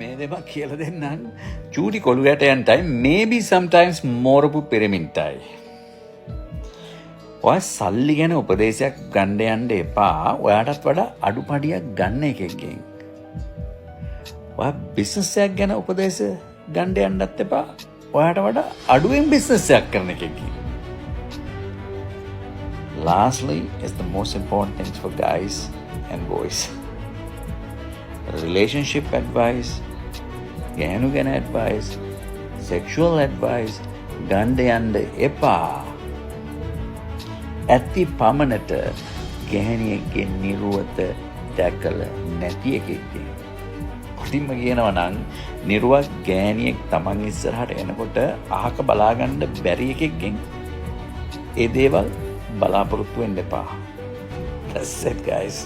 මේ දෙමක් කියලා දෙන්නම්. චූටි කොළු ගැටයන්ටයි maybe sometimes මෝරපු පෙරමින්ටයි. ඔය සල්ලි ගැන උපදේශයක් ගන්න යන්න එපා. ඔයාටත් වඩා අඩුපඩියක් ගන්න එකකින්. ඔය බිස්නස් එකක් ගැන උපදේශ ගන්න යන්නත් එපා. ඔයාට වඩා අඩුවෙන් බිස්නස් එකක් කරන එකකින්. Lastly is the most important things for guys and boys. Relationship advice, ගැහණු ගැන advice, sexual advice ගන්න යන්න එපා. ඇති පමණට ගැහණියගේ නිරුවත දැකලා නැති එකෙක්ගේ. කොටින්ම කියනවා නම් නිරුවක් ගැහණියෙක් Taman ඉස්සරහට එනකොට අහක බලාගන්න බැරි එකෙක්ගෙන් ඒ දේවල් බලාපොරොත්තු වෙන්න එපා. That's it guys.